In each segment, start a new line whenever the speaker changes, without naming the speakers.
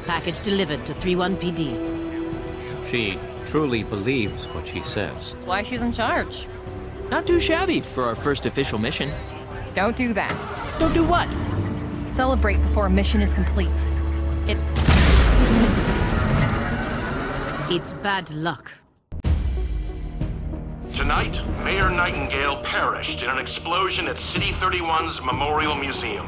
package delivered to 31 PD.
She truly believes what she says.
That's why she's in charge.
Not too shabby for our first official mission.
Don't do that.
Don't do what?
Celebrate before a mission is complete. It's
bad luck.
Tonight, Mayor Nightingale perished in an explosion at City 31's Memorial Museum.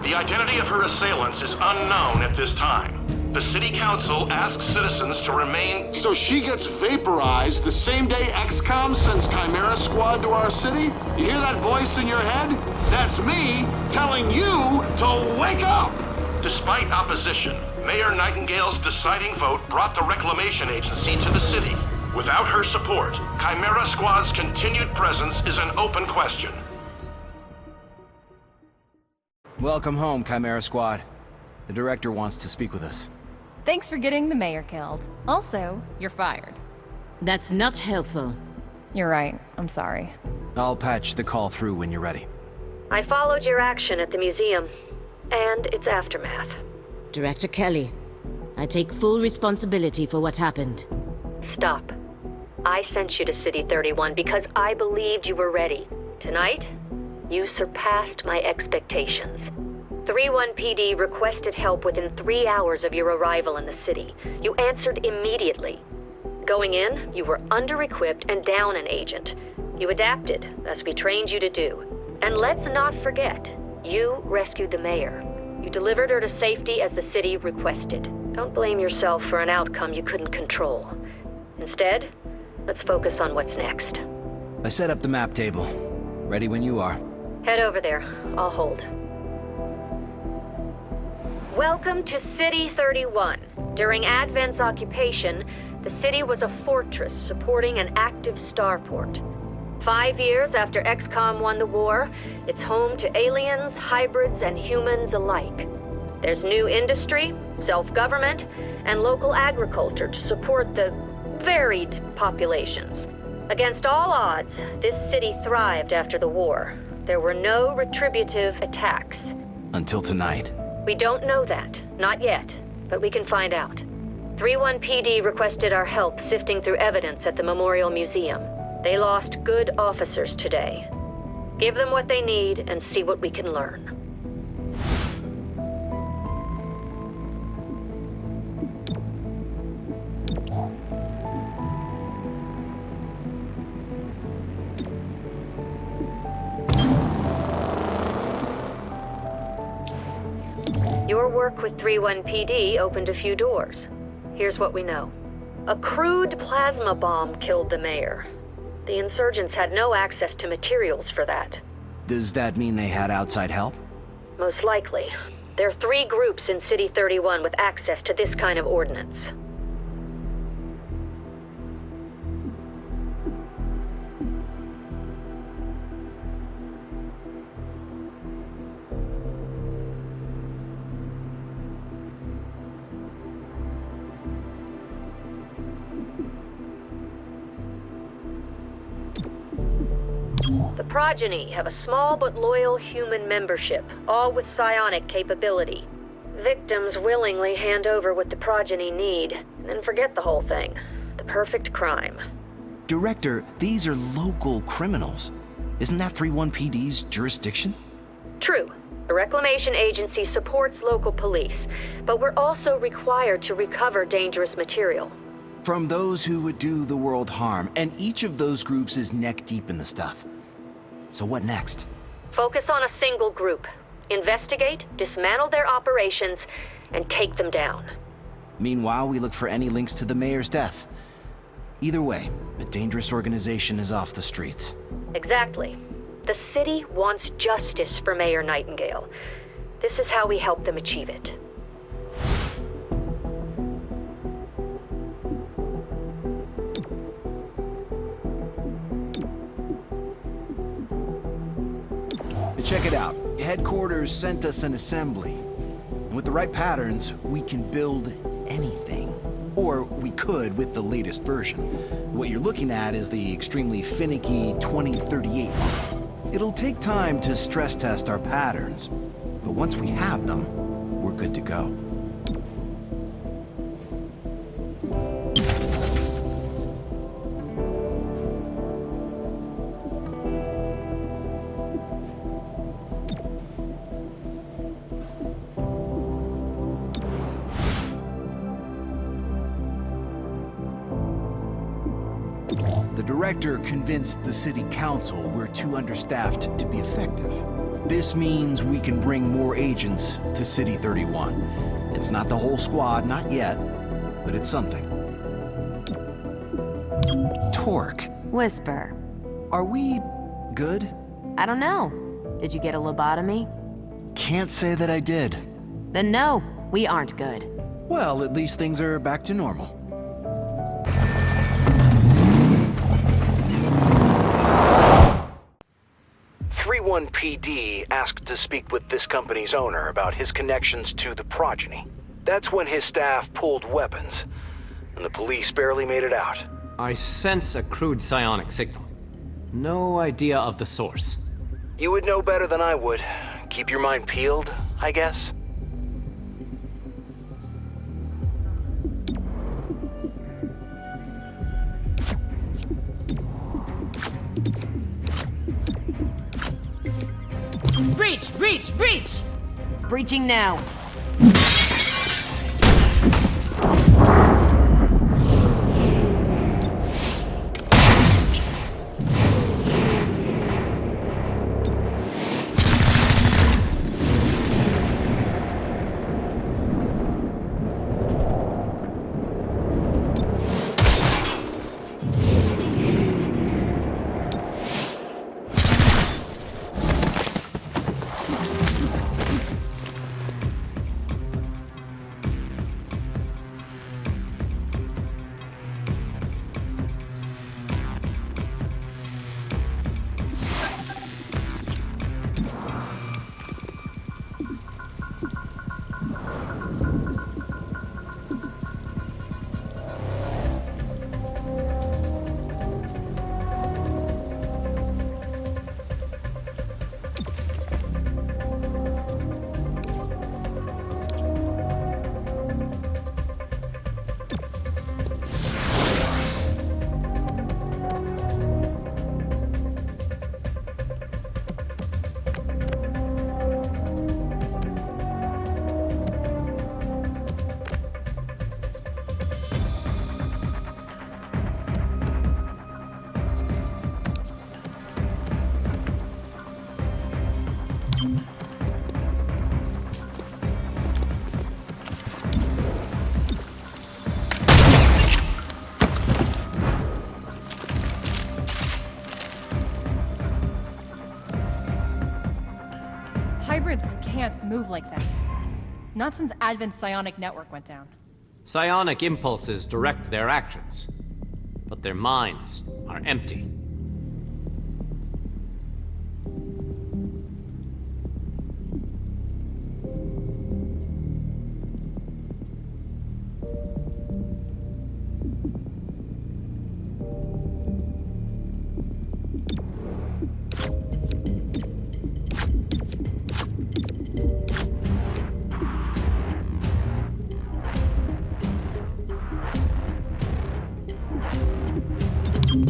The identity of her assailants is unknown at this time. The City Council asks citizens to remain...
So she gets vaporized the same day XCOM sends Chimera Squad to our city? You hear that voice in your head? That's me telling you to wake up!
Despite opposition, Mayor Nightingale's deciding vote brought the Reclamation Agency to the city. Without her support, Chimera Squad's continued presence is an open question.
Welcome home, Chimera Squad. The director wants to speak with us.
thanks for getting the mayor killed. Also, you're fired.
That's not helpful.
You're right. I'm sorry.
I'll patch the call through when you're ready.
I followed your action at the museum, and its aftermath.
Director Kelly, I take full responsibility for what happened.
Stop. I sent you to City 31 because I believed you were ready. Tonight, you surpassed my expectations. 31 PD requested help within 3 hours of your arrival in the city. You answered immediately. Going in, you were under-equipped and down an agent. You adapted, as we trained you to do. And let's not forget, you rescued the mayor. You delivered her to safety as the city requested. Don't blame yourself for an outcome you couldn't control. Instead, let's focus on what's next.
I set up the map table. Ready when you are.
Head over there. I'll hold. Welcome to City 31. During Advent's occupation, the city was a fortress supporting an active starport. 5 years after XCOM won the war, it's home to aliens, hybrids, and humans alike. There's new industry, self-government, and local agriculture to support the varied populations. Against all odds, this city thrived after the war. There were no retributive attacks.
Until tonight.
We don't know that, not yet, but we can find out. 31 PD requested our help sifting through evidence at the Memorial Museum. They lost good officers today. Give them what they need and see what we can learn. Your work with 31 PD opened a few doors. Here's what we know. A crude plasma bomb killed the mayor. The insurgents had no access to materials for that.
Does that mean they had outside help?
Most likely. There are 3 groups in City 31 with access to this kind of ordnance. The Progeny have a small but loyal human membership, all with psionic capability. Victims willingly hand over what the Progeny need, and then forget the whole thing. The perfect crime.
Director, these are local criminals. Isn't that 31PD's jurisdiction?
True. The Reclamation Agency supports local police, but we're also required to recover dangerous material.
From those who would do the world harm, and each of those groups is neck deep in the stuff. So what next?
Focus on a single group. Investigate, dismantle their operations, and take them down.
Meanwhile, we look for any links to the mayor's death. Either way, a dangerous organization is off the streets.
Exactly. The city wants justice for Mayor Nightingale. This is how we help them achieve it.
Check it out. Headquarters sent us an assembly. And with the right patterns, we can build anything. Or we could with the latest version. What you're looking at is the extremely finicky 2038 model. It'll take time to stress test our patterns, but once we have them, we're good to go. director convinced the city council we're too understaffed to be effective. This means we can bring more agents to City 31. It's not the whole squad, not yet, but it's something. Torque,
Whisper.
are we good?
I don't know. Did you get a lobotomy?
Can't say that I did.
Then no, we aren't good.
Well, at least things are back to normal. PD asked to speak with this company's owner about his connections to the Progeny. That's when his staff pulled weapons, and the police barely made it out.
I sense a crude psionic signal. No idea of the source.
You would know better than I would. Keep your mind peeled, I guess.
Breach! Breach! Breach!
Breaching now.
Hybrids can't move like that. Not since Advent's psionic network went down.
Psionic impulses direct their actions, but their minds are empty.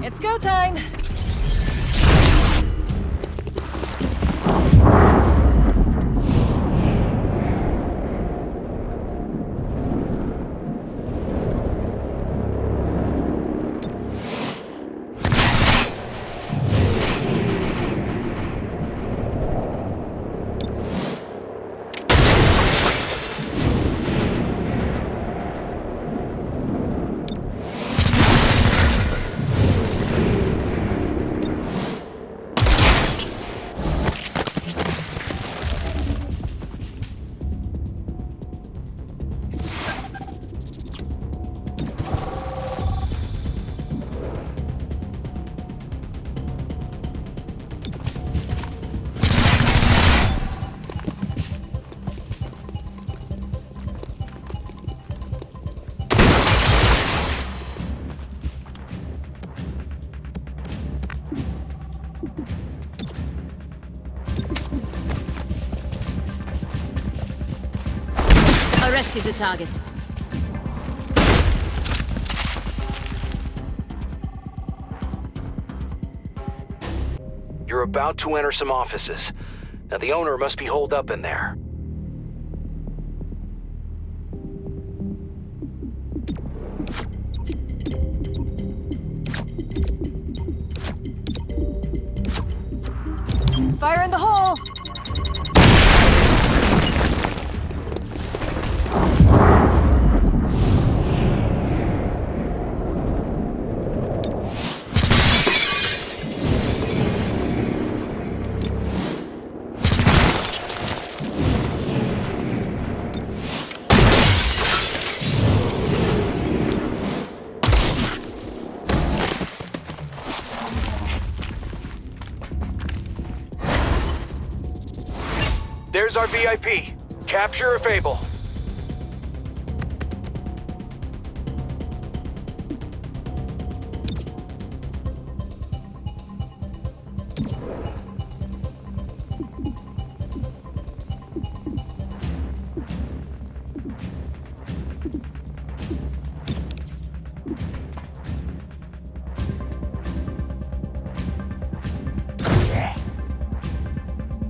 It's go time!
Arrested the target.
You're about to enter some offices. Now the owner must be holed up in there.
Fire in the hole!
There's our VIP. Capture or Fable.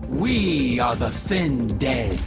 We are the Thin Dead.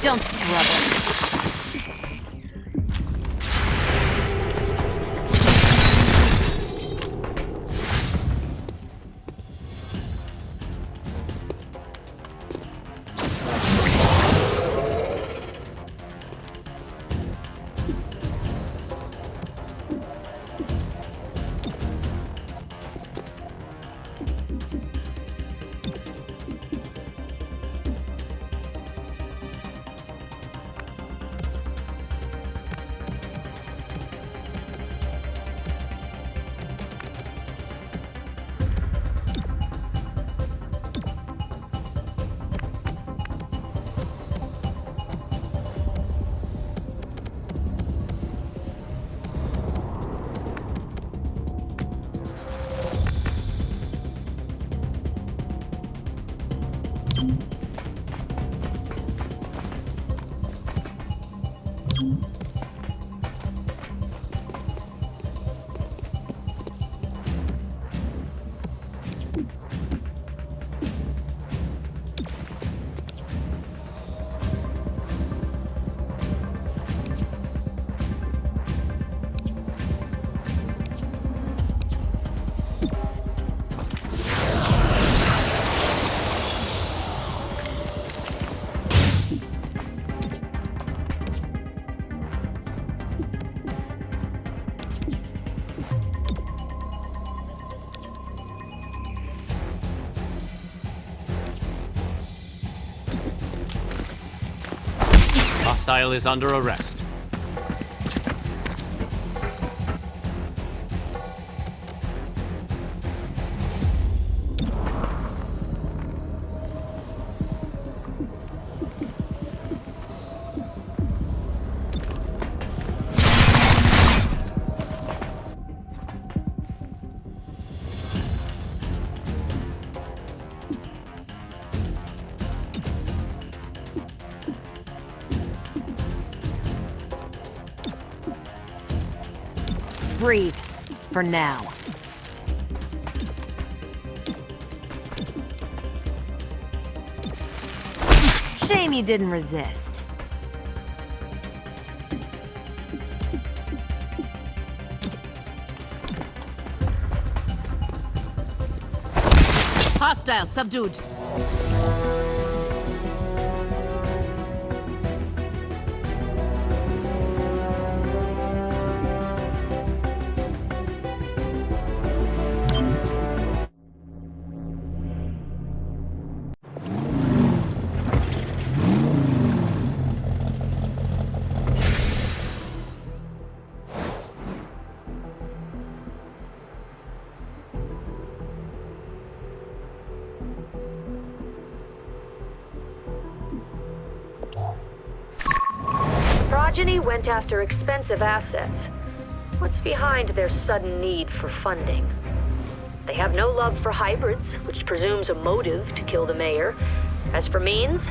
Don't scrub it.
Hostile is under arrest.
Breathe. For now. Shame you didn't resist.
Hostile subdued.
Progeny went after expensive assets. What's behind their sudden need for funding? They have no love for hybrids, which presumes a motive to kill the mayor. As for means,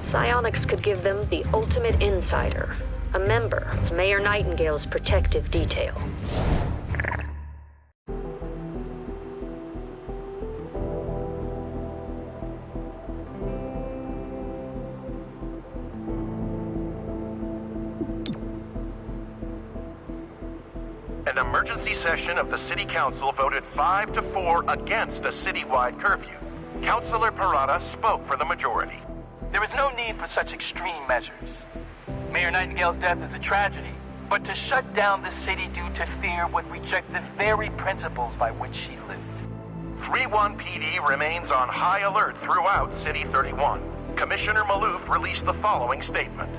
psionics could give them the ultimate insider, a member of Mayor Nightingale's protective detail.
An emergency session of the City Council voted 5-4 against a citywide curfew. Councilor Parada spoke for the majority.
There is no need for such extreme measures. Mayor Nightingale's death is a tragedy, but to shut down the city due to fear would reject the very principles by which she lived.
3-1 PD remains on high alert throughout City 31. Commissioner Maloof released the following statement.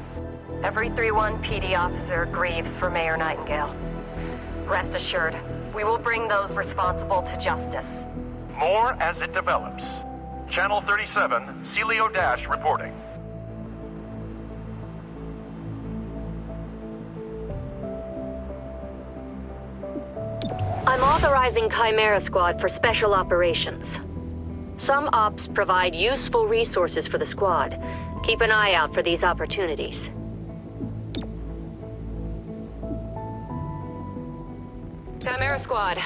Every 3-1 PD officer grieves for Mayor Nightingale. Rest assured, we will bring those responsible to justice.
More as it develops. Channel 37, Celio Dash reporting.
I'm authorizing Chimera Squad for special operations. Some ops provide useful resources for the squad. Keep an eye out for these opportunities. Chimera Squad,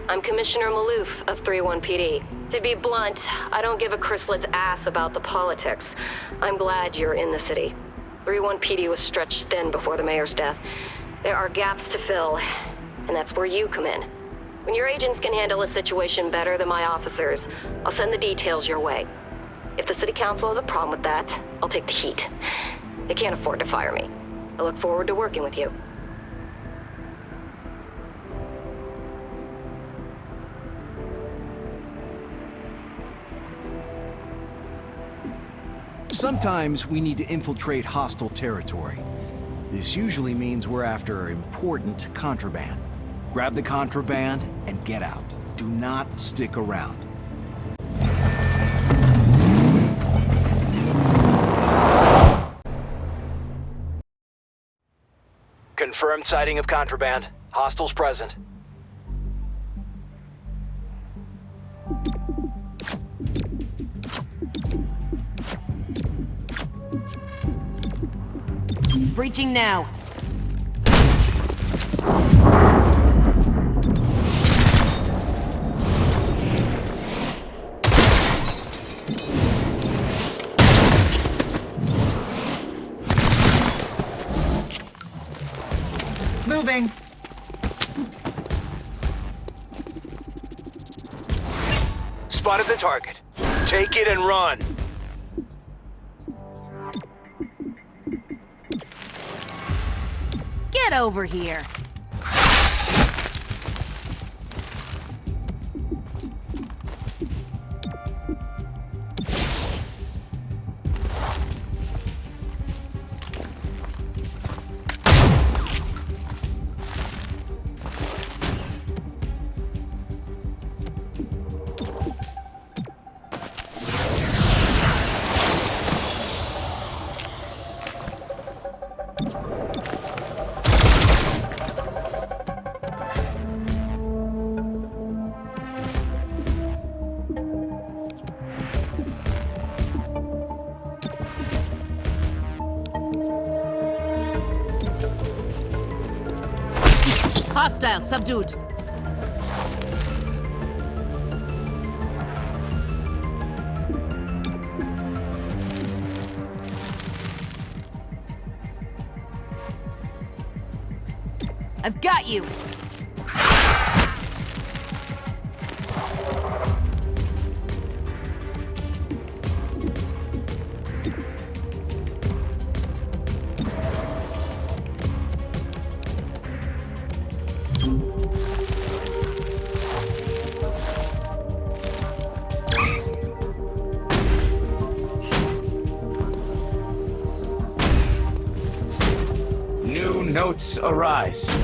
I'm Commissioner Maloof of 3-1 PD. To be blunt, I don't give a Chrysalit's ass about the politics. I'm glad you're in the city. 3-1 PD was stretched thin before the mayor's death. There are gaps to fill, and that's where you come in. When your agents can handle a situation better than my officers, I'll send the details your way. If the city council has a problem with that, I'll take the heat. They can't afford to fire me. I look forward to working with you.
Sometimes we need to infiltrate hostile territory. This usually means we're after important contraband. Grab the contraband and get out. Do not stick around. Confirmed sighting of contraband. Hostiles present.
Breaching now.
Moving.
Spotted the target. Take it and run.
Get over here.
Hostile subdued.
I've got you.
New notes arise.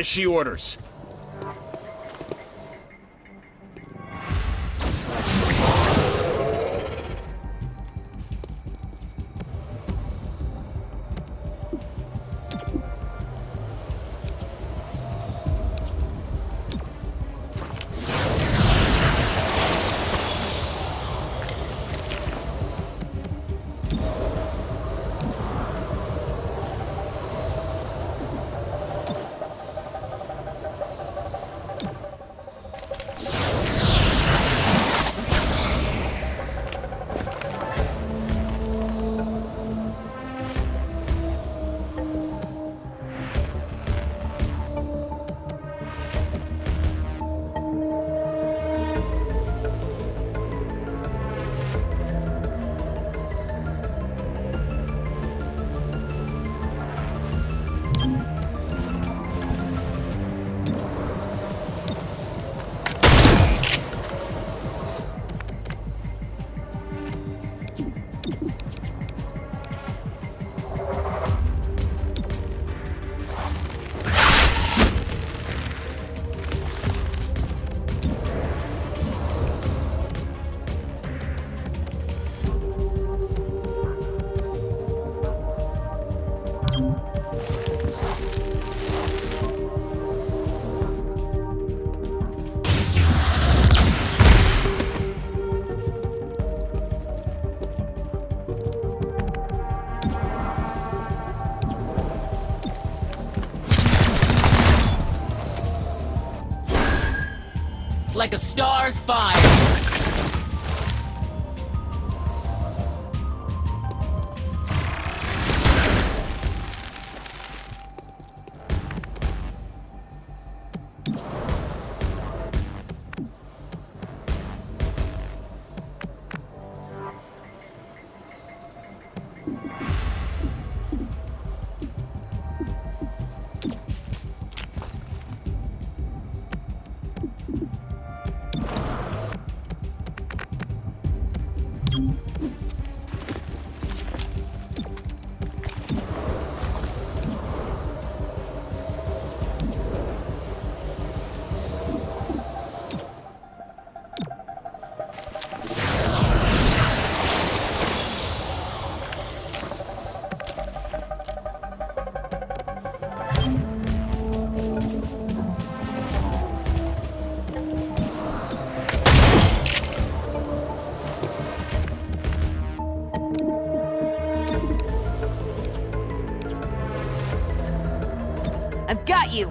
As she orders.
Like a star's fire. I've got you!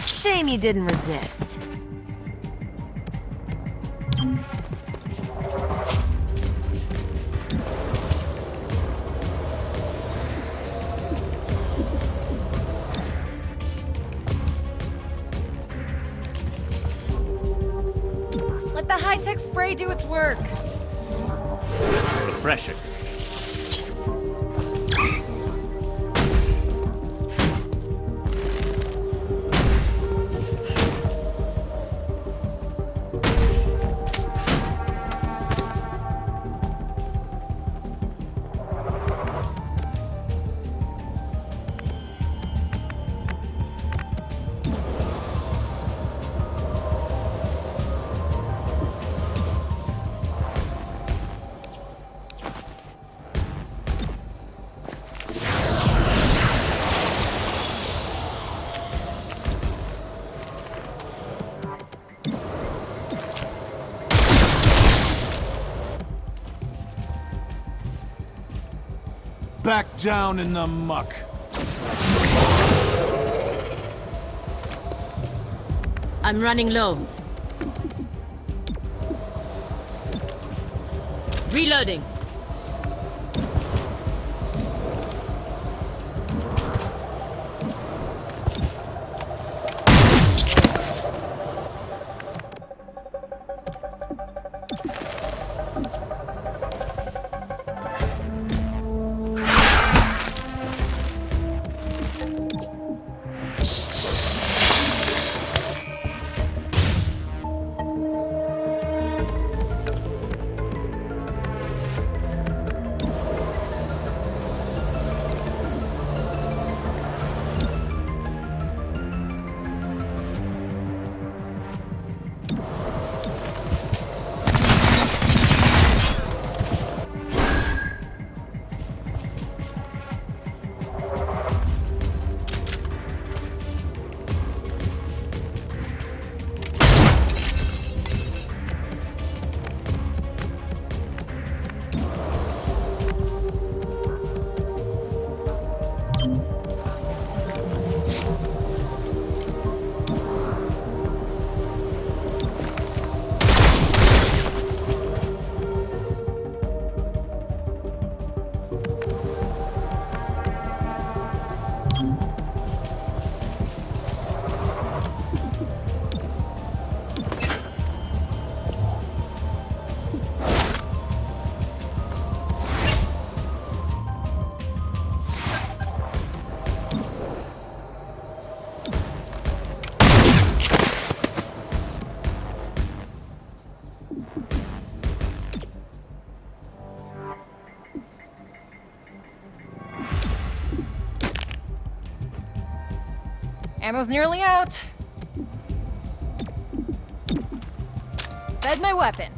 Shame you didn't resist.
Let the high-tech spray do its work.
Refreshing.
Back down in the muck.
I'm running low. Reloading.
Ammo's nearly out. Fed my weapon.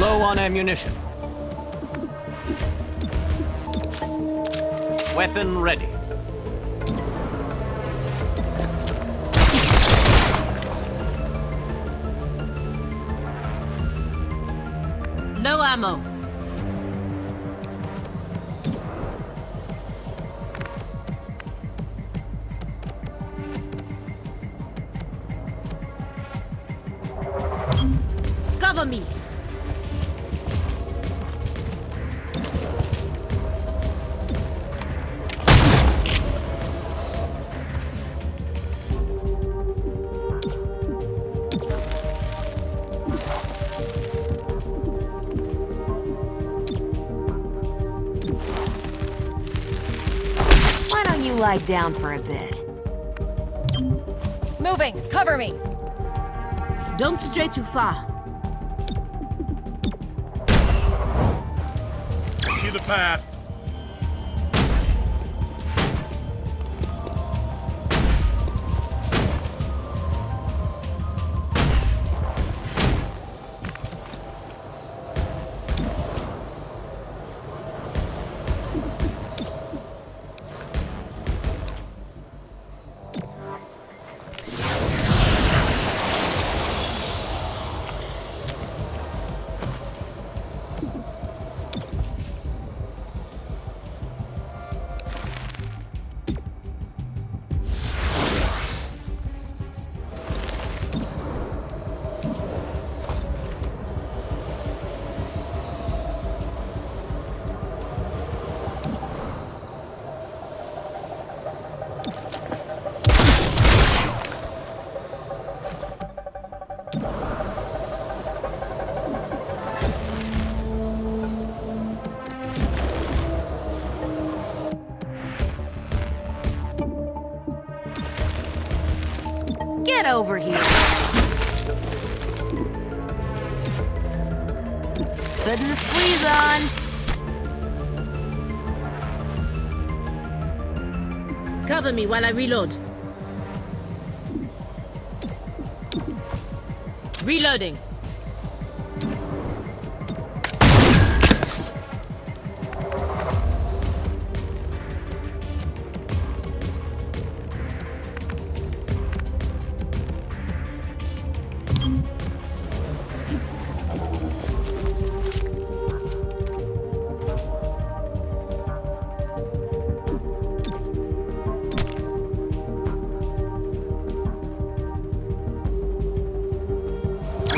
Low on ammunition. Weapon ready.
Low ammo. Cover me.
Why don't you lie down for a bit?
Moving! Cover me!
Don't stray too far.
I see the path.
Get over here. Putting the squeeze on.
Cover me while I reload. Reloading.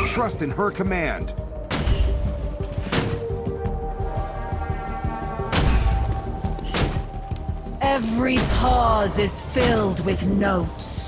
Trust in her command.
Every pause is filled with notes.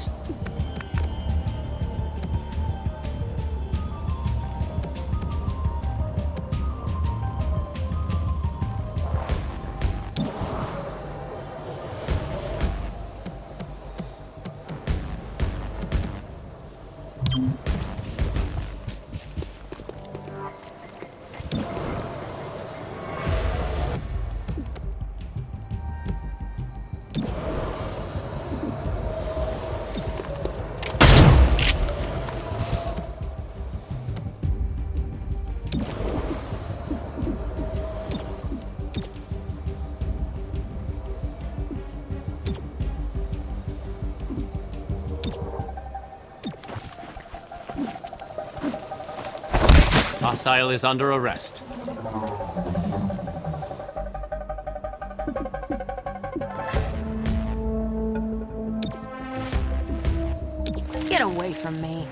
Hostile is under arrest.
Get away from me.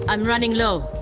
I'm running low.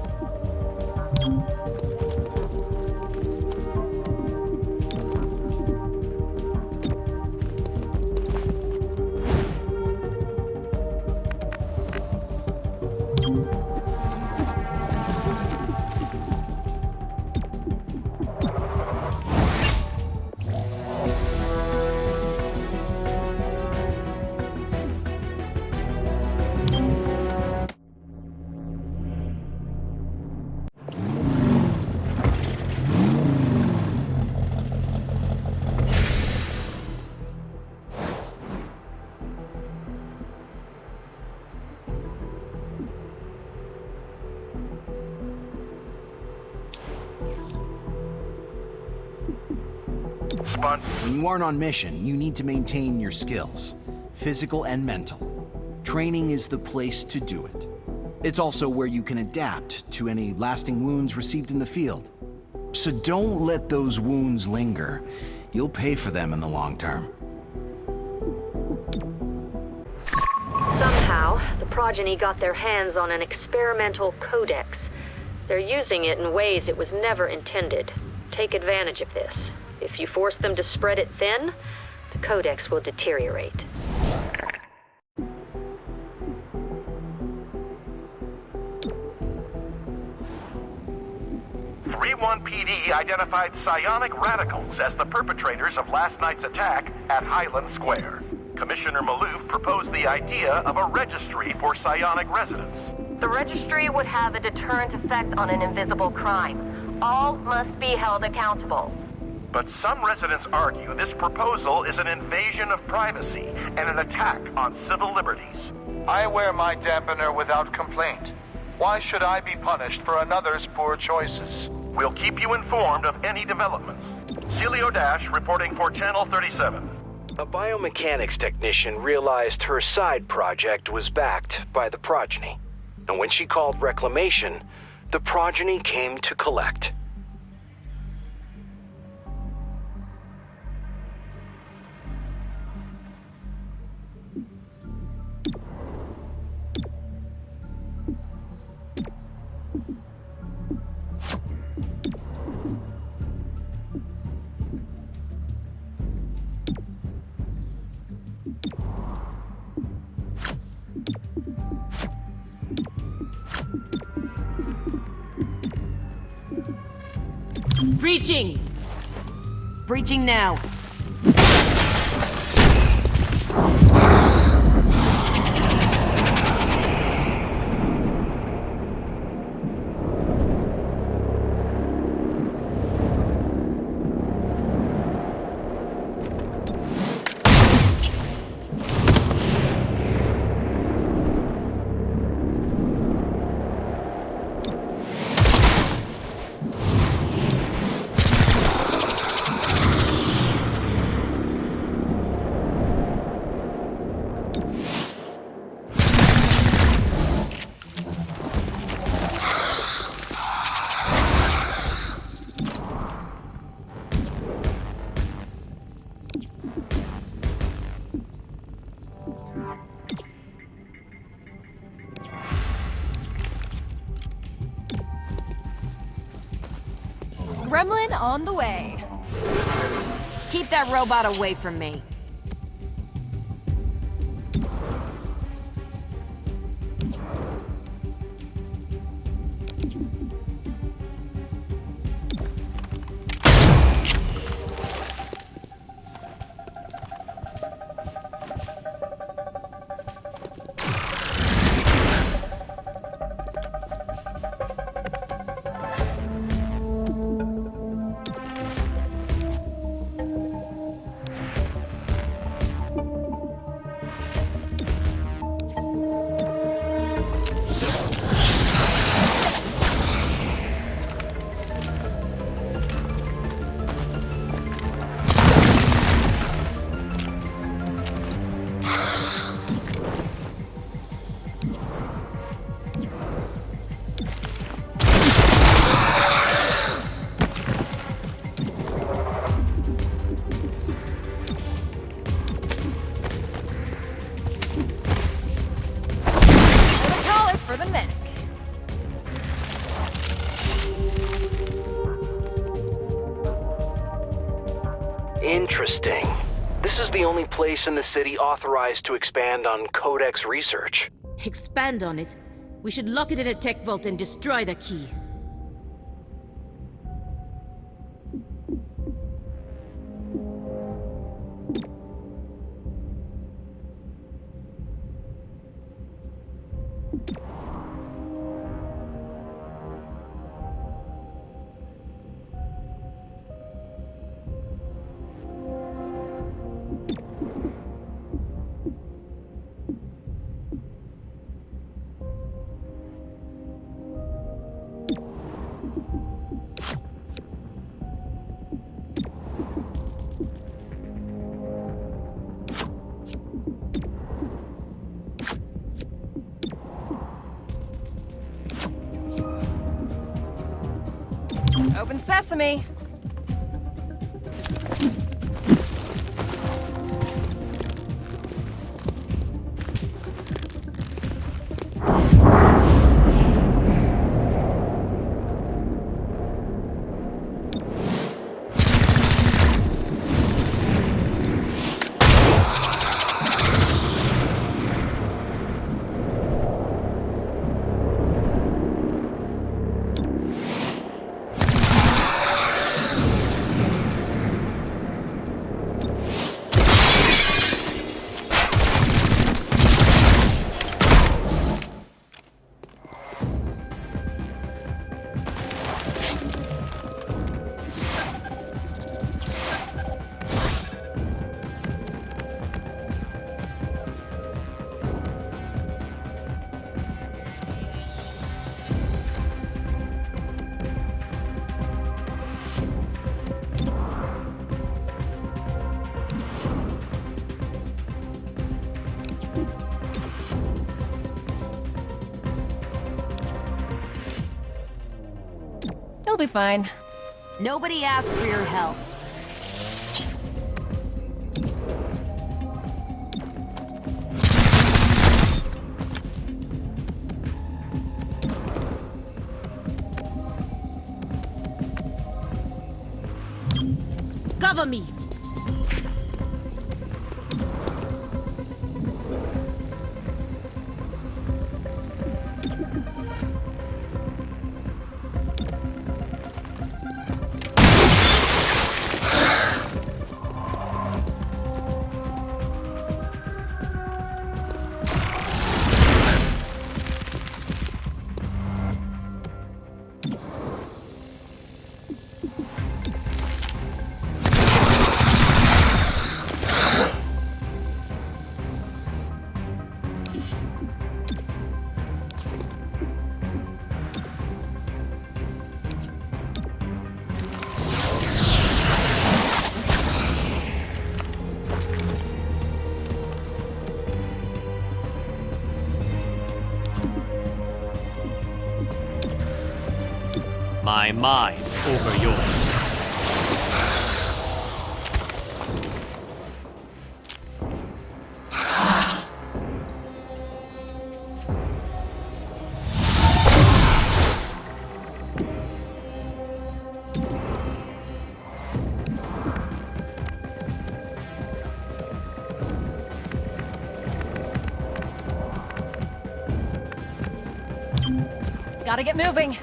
When you aren't on mission, you need to maintain your skills, physical and mental. Training is the place to do it. It's also where you can adapt to any lasting wounds received in the field. So don't let those wounds linger. You'll pay for them in the long term.
Somehow, the Progeny got their hands on an experimental codex. They're using it in ways it was never intended. Take advantage of this. If you force them to spread it thin, the codex will deteriorate.
3-1 PD identified psionic radicals as the perpetrators of last night's attack at Highland Square. Commissioner Maloof proposed the idea of a registry for psionic residents.
The registry would have a deterrent effect on an invisible crime. All must be held accountable.
But some residents argue this proposal is an invasion of privacy and an attack on civil liberties.
I wear my dampener without complaint. Why should I be punished for another's poor choices?
We'll keep you informed of any developments. Celio Dash reporting for Channel 37.
A biomechanics technician realized her side project was backed by the Progeny. And when she called Reclamation, the Progeny came to collect.
Breaching!
Breaching now.
Gremlin on the way.
Keep that robot away from me.
Interesting. This is the only place in the city authorized to expand on Codex research.
Expand on it? We should lock it in a tech vault and destroy the key.
Open sesame! He'll be fine.
Nobody asked for your help.
Cover me!
My mind over yours.
Gotta get moving.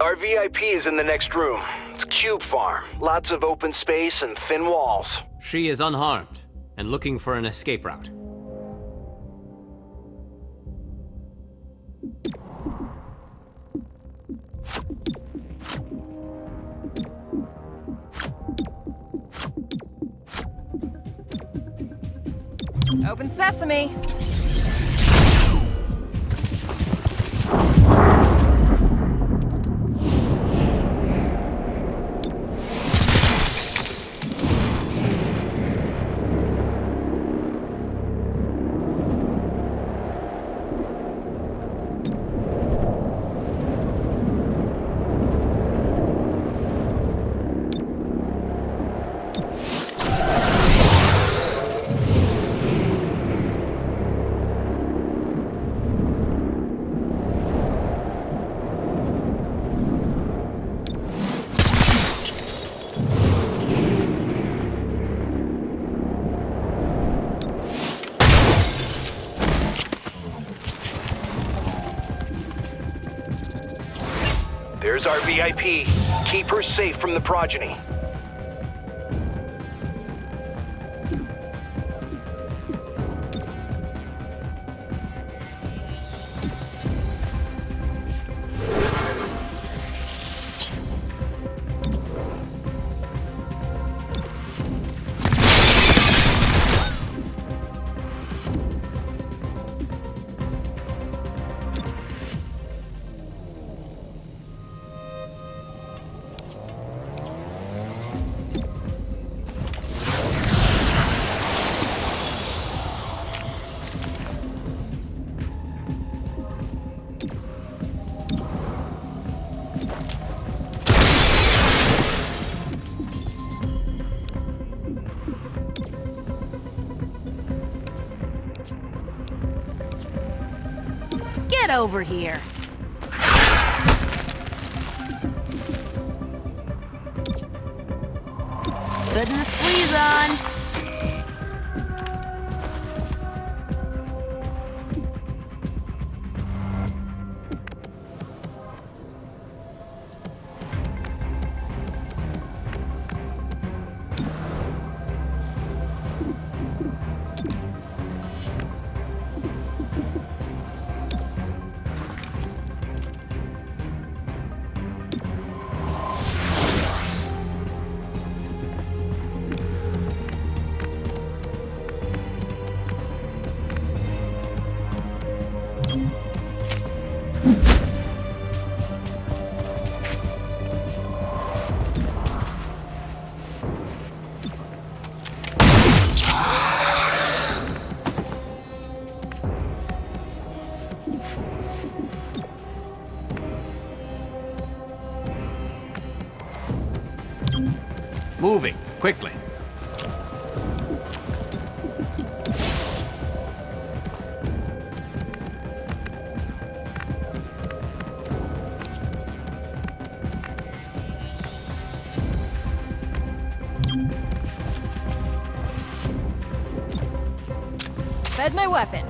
Our VIP is in the next room. It's Cube Farm. Lots of open space and thin walls.
She is unharmed and looking for an escape route.
Open sesame.
There's our VIP. Keep her safe from the Progeny.
Get over here. Putting the squeeze on.
Moving, quickly.
Fed my weapon.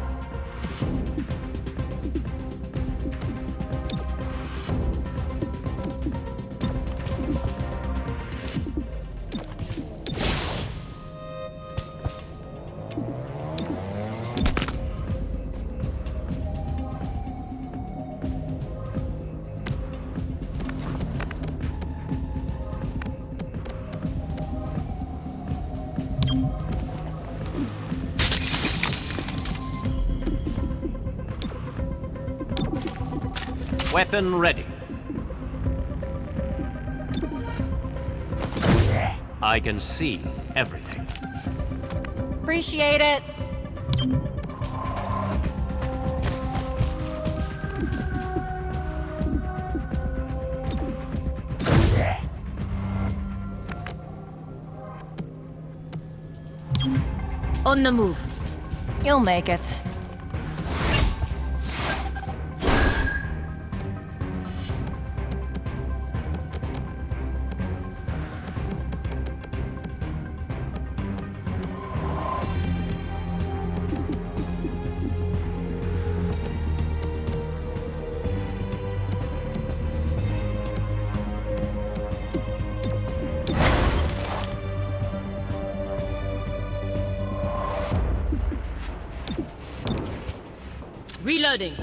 Weapon ready. I can see everything.
Appreciate it.
On the move.
You'll make it.
Reloading.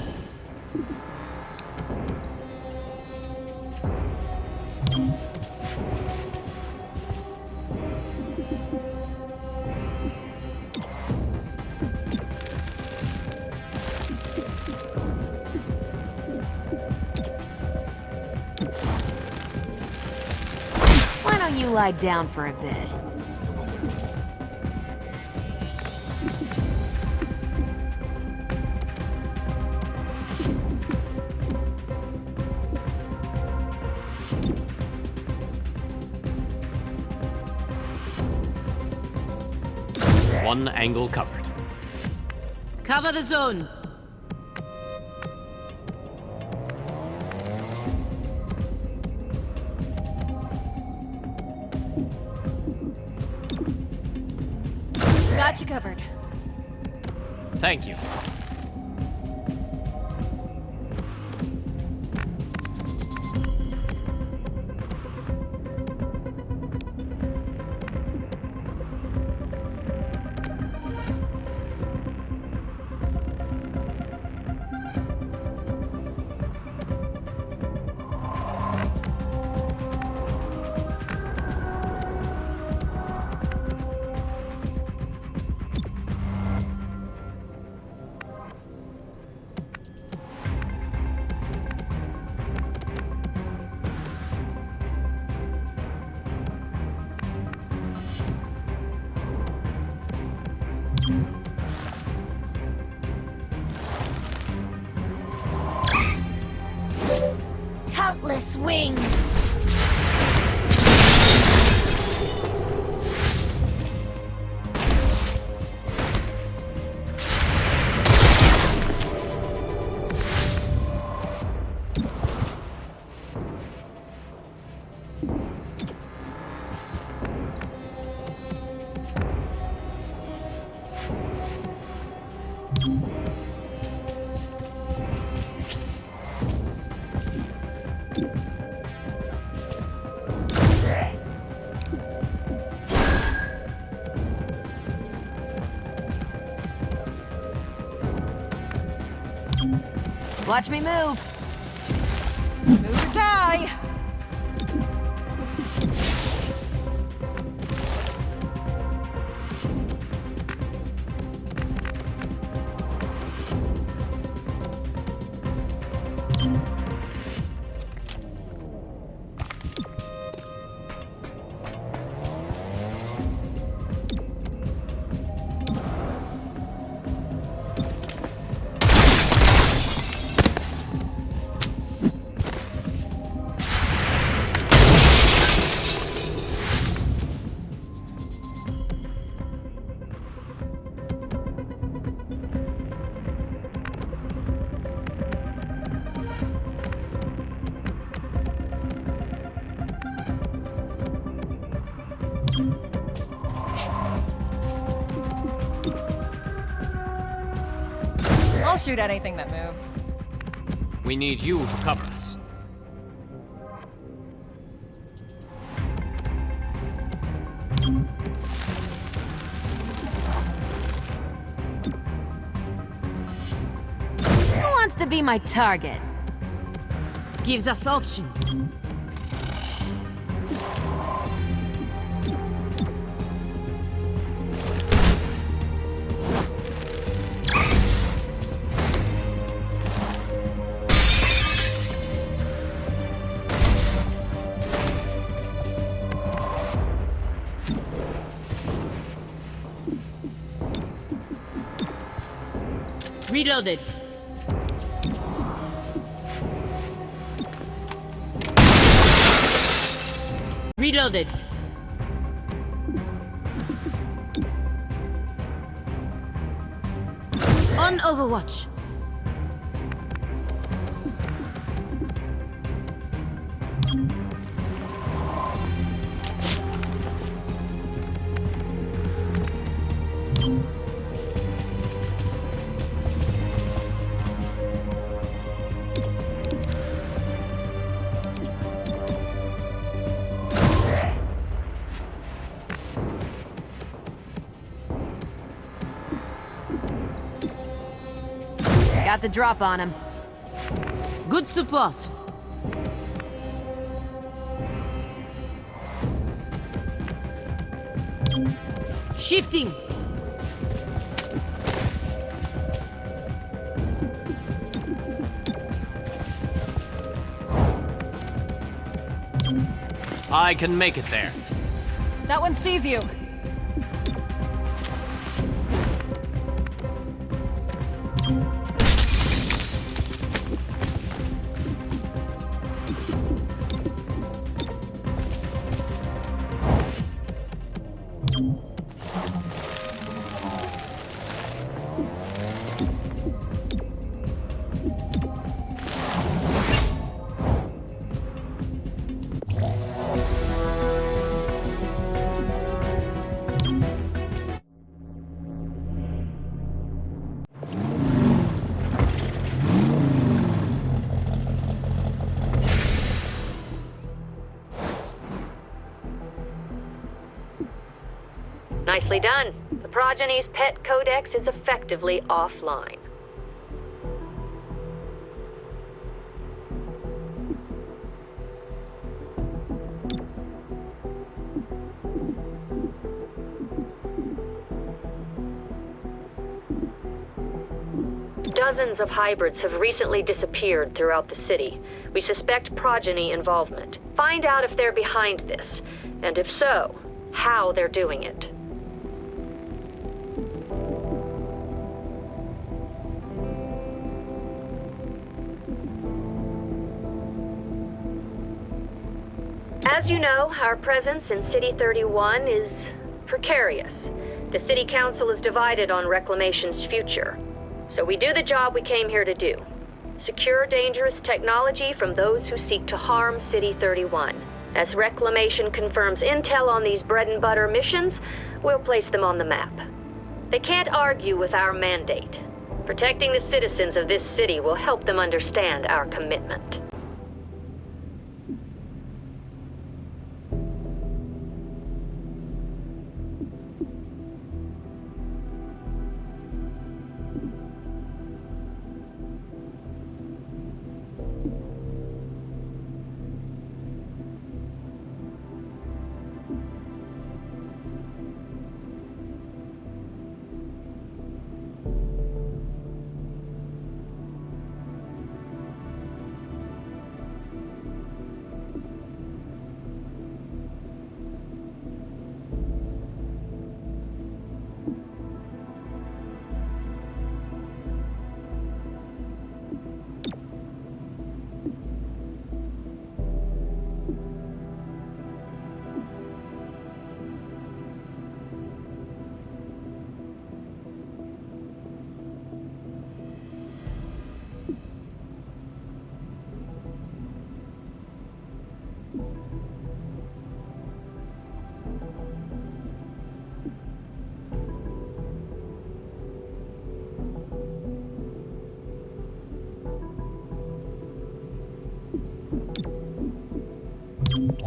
lie down for a bit.
One angle covered.
Cover the zone.
Got you covered.
Thank you.
Countless wings! Watch me move!
Move or die! I'll shoot at anything that moves.
We need you to cover us.
Who wants to be my target?
Gives us options. Reloaded. Reloaded. On Overwatch.
Got the drop on him.
Good support. Shifting.
I can make it there.
That one sees you.
Nicely done. The Progeny's pet codex is effectively offline. Dozens of hybrids have recently disappeared throughout the city. We suspect Progeny involvement. Find out if they're behind this, and if so, how they're doing it. As you know, our presence in City 31 is precarious. The City Council is divided on Reclamation's future. So we do the job we came here to do. Secure dangerous technology from those who seek to harm City 31. As Reclamation confirms intel on these bread-and-butter missions, we'll place them on the map. They can't argue with our mandate. Protecting the citizens of this city will help them understand our commitment.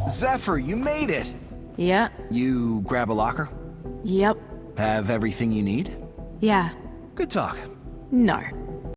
Zephyr, you made it!
Yeah.
You grab a locker?
Yep.
Have everything you need?
Yeah.
Good talk.
No.